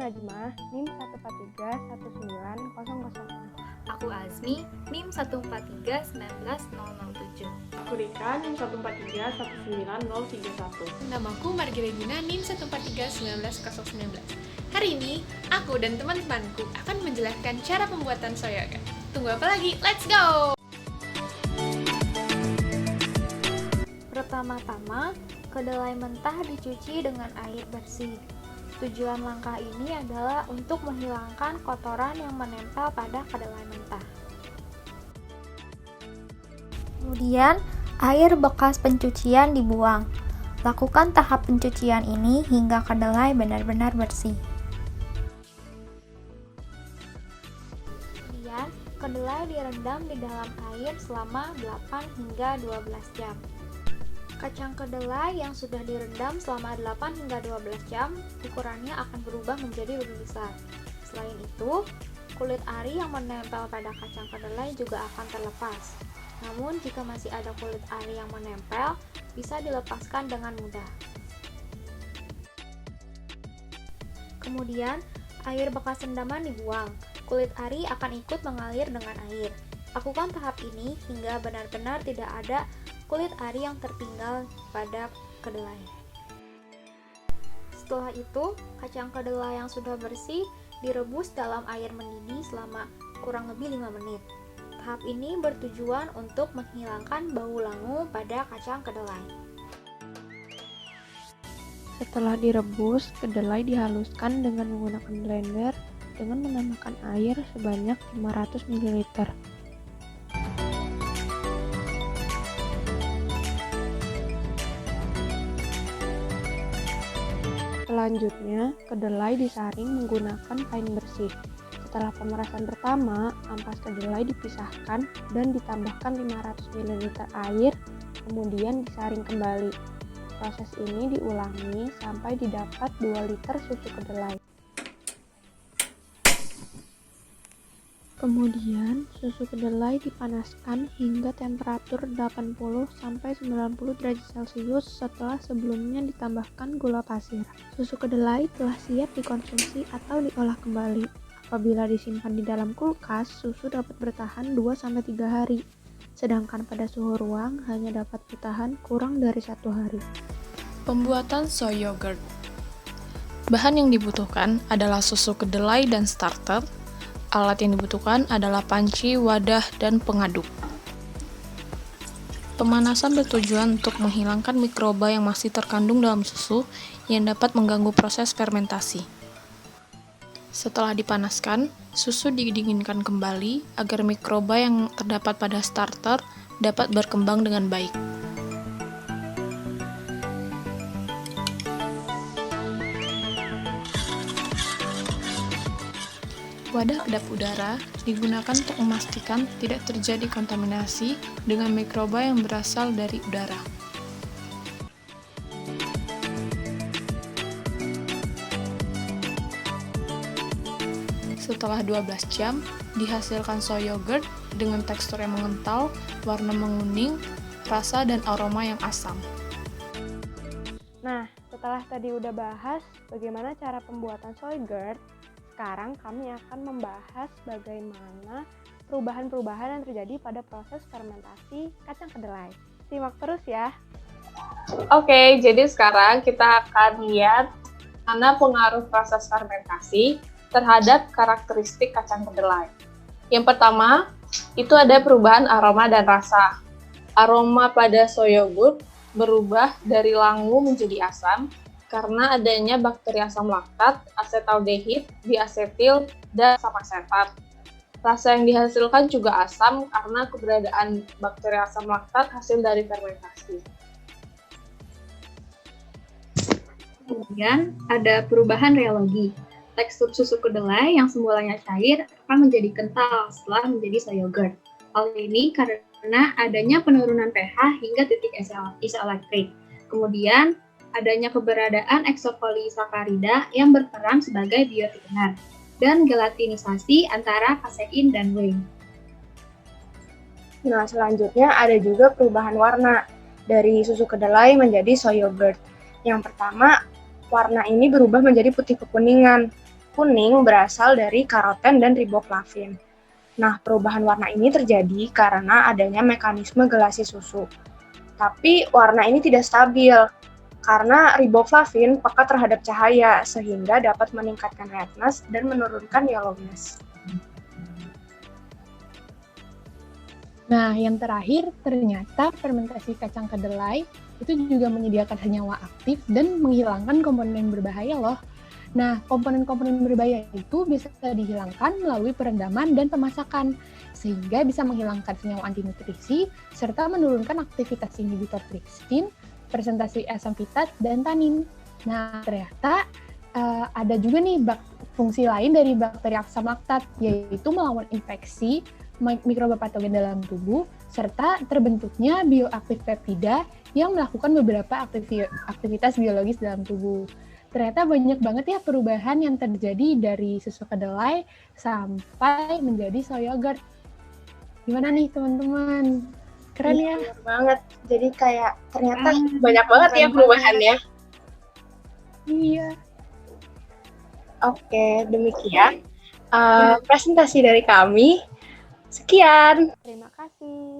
Najmah, NIM 1431900. Aku Azmi, NIM 143190007. Aku Rika, NIM 143190031. Namaku Margi Regina, NIM 143190019. Hari ini, aku dan teman-temanku akan menjelaskan cara pembuatan soyoga. Tunggu apa lagi? Let's go! Pertama-tama, kedelai mentah dicuci dengan air bersih. Tujuan langkah ini adalah untuk menghilangkan kotoran yang menempel pada kedelai mentah. Kemudian, air bekas pencucian dibuang. Lakukan tahap pencucian ini hingga kedelai benar-benar bersih. Kemudian, kedelai direndam di dalam air selama 8 hingga 12 jam. Kacang kedelai yang sudah direndam selama 8 hingga 12 jam, ukurannya akan berubah menjadi lebih besar. Selain itu, kulit ari yang menempel pada kacang kedelai juga akan terlepas. Namun, jika masih ada kulit ari yang menempel, bisa dilepaskan dengan mudah. Kemudian, air bekas rendaman dibuang. Kulit ari akan ikut mengalir dengan air. Lakukan tahap ini hingga benar-benar tidak ada kulit ari yang tertinggal pada kedelai. Setelah itu, kacang kedelai yang sudah bersih direbus dalam air mendidih selama kurang lebih 5 menit. Tahap ini bertujuan untuk menghilangkan bau langu pada kacang kedelai. Setelah direbus, kedelai dihaluskan dengan menggunakan blender dengan menambahkan air sebanyak 500 ml. Selanjutnya, kedelai disaring menggunakan kain bersih. Setelah pemerasan pertama, ampas kedelai dipisahkan dan ditambahkan 500 ml air, kemudian disaring kembali. Proses ini diulangi sampai didapat 2 liter susu kedelai. Kemudian, susu kedelai dipanaskan hingga temperatur 80-90 derajat Celcius setelah sebelumnya ditambahkan gula pasir. Susu kedelai telah siap dikonsumsi atau diolah kembali. Apabila disimpan di dalam kulkas, susu dapat bertahan 2-3 hari. Sedangkan pada suhu ruang hanya dapat bertahan kurang dari 1 hari. Pembuatan soy yogurt. Bahan yang dibutuhkan adalah susu kedelai dan starter. Alat yang dibutuhkan adalah panci, wadah, dan pengaduk. Pemanasan bertujuan untuk menghilangkan mikroba yang masih terkandung dalam susu yang dapat mengganggu proses fermentasi. Setelah dipanaskan, susu didinginkan kembali agar mikroba yang terdapat pada starter dapat berkembang dengan baik. Wadah kedap udara digunakan untuk memastikan tidak terjadi kontaminasi dengan mikroba yang berasal dari udara. Setelah 12 jam, dihasilkan soy yogurt dengan tekstur yang mengental, warna menguning, rasa dan aroma yang asam. Nah, setelah tadi udah bahas bagaimana cara pembuatan soy yogurt, sekarang kami akan membahas bagaimana perubahan-perubahan yang terjadi pada proses fermentasi kacang kedelai. Simak terus ya. Oke, jadi sekarang kita akan lihat mana pengaruh proses fermentasi terhadap karakteristik kacang kedelai. Yang pertama, itu ada perubahan aroma dan rasa. Aroma pada soy yogurt berubah dari langu menjadi asam karena adanya bakteri asam laktat, asetaldehid, diasetil, dan asam asetat. Rasa yang dihasilkan juga asam karena keberadaan bakteri asam laktat hasil dari fermentasi. Kemudian ada perubahan reologi. Tekstur susu kedelai yang semulanya cair akan menjadi kental setelah menjadi soy yogurt. Hal ini karena adanya penurunan pH hingga titik isoelektrik. Kemudian adanya keberadaan eksopolisakarida yang berperan sebagai biothickener dan gelatinisasi antara kasein dan whey. Nah, selanjutnya ada juga perubahan warna dari susu kedelai menjadi soy yogurt. Yang pertama, warna ini berubah menjadi putih kekuningan. kuning berasal dari karoten dan riboflavin. Nah, perubahan warna ini terjadi karena adanya mekanisme gelasi susu. Tapi warna ini tidak stabil karena riboflavin peka terhadap cahaya sehingga dapat meningkatkan redness dan menurunkan yellowness. Nah, yang terakhir, ternyata fermentasi kacang kedelai itu juga menyediakan senyawa aktif dan menghilangkan komponen berbahaya loh. Nah, komponen-komponen berbahaya itu bisa dihilangkan melalui perendaman dan pemasakan, sehingga bisa menghilangkan senyawa antinutrisi, serta menurunkan aktivitas inhibitor tripsin, presentasi asam fitat, dan tanin. Nah, ternyata ada juga nih fungsi lain dari bakteri asam laktat, yaitu melawan infeksi, mikroba patogen dalam tubuh, serta terbentuknya bioaktif peptida yang melakukan beberapa aktivitas biologis dalam tubuh. Ternyata banyak banget ya perubahan yang terjadi dari susu kedelai sampai menjadi soy yogurt. Gimana nih teman-teman? Keren ya? Benar banget. Jadi kayak ternyata banyak banget ya perubahannya. Iya. Oke, demikian presentasi dari kami. Sekian. Terima kasih.